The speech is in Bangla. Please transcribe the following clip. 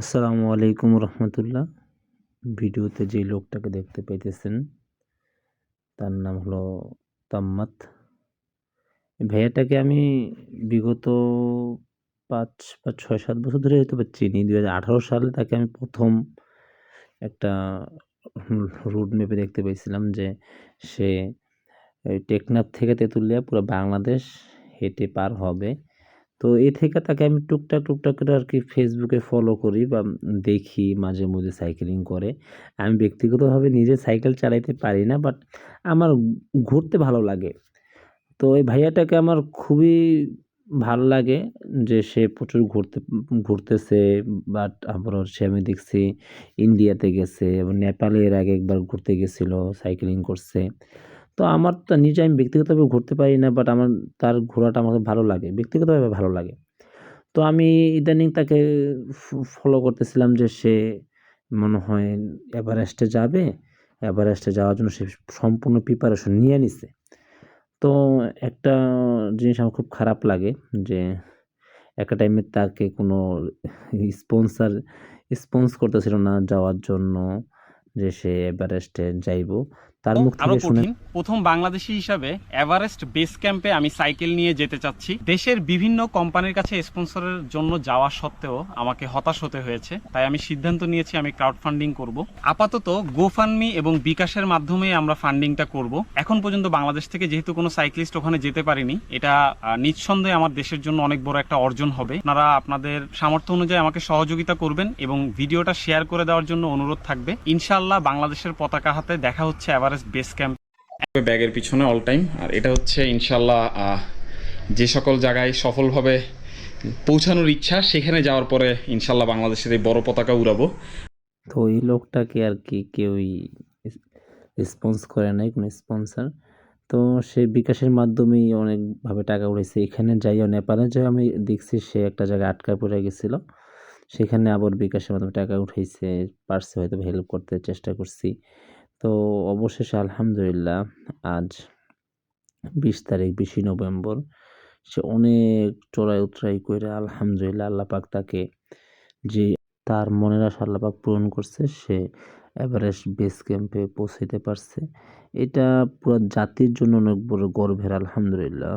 আসসালামু আলাইকুম রহমতুল্লাহ। ভিডিওতে যে লোকটাকে দেখতে পাইতেছেন তার নাম হলো তাম্মাত। এই ভাইয়াটাকে আমি বিগত ৫ বা ৬-৭ বছর ধরে হয়তোবা চিনি। ২০১৮ সালে তাকে আমি ১ম একটা রুট ম্যাপে দেখতে পেয়েছিলাম যে সে এই টেকনাফ থেকে তেঁতুলিয়া পুরা বাংলাদেশ হেঁটে পার হবে। তো এ থেকে তাকে আমি টুকটাক করে আরকি ফেসবুকে ফলো করি বা দেখি মাঝে মধ্যে সাইকেলিং করে। আমি ব্যক্তিগতভাবে নিজে সাইকেল চালাইতে পারি না, বাট আমার ঘুরতে ভালো লাগে। তো এই ভাইয়াটাকে আমার খুবই ভাল লাগে যে সে প্রচুর ঘুরতেছে। বাট আবার হচ্ছে আমি দেখছি ইন্ডিয়াতে গেছে এবং নেপালে এর আগে একবার ঘুরতে গেছিল, সাইকেলিং করছে। তো আমার তো নিজে আমি ব্যক্তিগতভাবে ঘুরতে পারি না, বাট আমার তার ঘোরাটা আমাকে ভালো লাগে, ব্যক্তিগতভাবে ভালো লাগে। তো আমি ইদানিং তাকে ফলো করতেছিলাম যে সে মনে হয় এভারেস্টে যাবে। এভারেস্টে যাওয়ার জন্য সে সম্পূর্ণ প্রিপারেশন নিয়ে নিছে। তো একটা জিনিস আমার খুব খারাপ লাগে যে একটা টাইমে তাকে কোনো স্পন্সর করতেছিল না যাওয়ার জন্য যে সে এভারেস্টে যাইবো। তার মুখ আরো থেকে শুনে কঠিন। প্রথম বাংলাদেশী হিসাবে এভারেস্ট বেস ক্যাম্পে আমি সাইকেল নিয়ে যেতে চাচ্ছি। দেশের বিভিন্ন কোম্পানির কাছে স্পন্সরের জন্য যাওয়া সত্ত্বেও আমাকে হতাশ হতে হয়েছে, তাই আমি সিদ্ধান্ত নিয়েছি আমি ক্রাউড ফান্ডিং করব। আপাতত গোফান্ডমি এবং বিকাশের মাধ্যমে আমরা ফান্ডিংটা করব। এখন পর্যন্ত বাংলাদেশ থেকে যেহেতু কোনো সাইক্লিস্ট ওখানে যেতে পারেনি, এটা নিঃসন্দেহে আমার দেশের জন্য অনেক বড় একটা অর্জন হবে। আপনারা আপনাদের সামর্থ্য অনুযায়ী আমাকে সহযোগিতা করবেন এবং ভিডিওটা শেয়ার করে দেওয়ার জন্য অনুরোধ থাকবে। ইনশাআল্লাহ বাংলাদেশের পতাকা হাতে দেখা হচ্ছে এভারেস্ট বেস ক্যাম্প। ব্যাগের পিছনে অল টাইম। আর এটা হচ্ছে ইনশাআল্লাহ যে সকল জায়গায় সফলভাবে পৌঁছানোর ইচ্ছা, সেখানে যাওয়ার পরে ইনশাআল্লাহ বাংলাদেশের এই বড় পতাকা উড়াবো। তো এই লোকটাকে আর কি কেউই করে নাই, কোনো স্পন্সর। তো সে বিকাশের মাধ্যমেই অনেকভাবে টাকা উঠাইছে। এখানে যাইয়া নেপালে যাইয়া আমি দেখছি সে একটা জায়গায় আটকা পড়ে গেছিল। সেখানে আবার বিকাশের মাধ্যমে টাকা উঠাইছে, পারছে হয়তো হেল্প করতে চেষ্টা করছি। তো অবশেষে আলহামদুলিল্লাহ আজ 20 নভেম্বর সে অনেক চড়াই-উতরাই কইরা আলহামদুলিল্লাহ আল্লাহ পাক তাকে যে তার মনের আশা আল্লাহ পাক পূরণ করছে। সে এভারেস্ট বেস ক্যাম্পে পৌঁছাইতে পারছে। এটা পুরা জাতির জন্য অনেক বড় গর্বের, আলহামদুলিল্লাহ।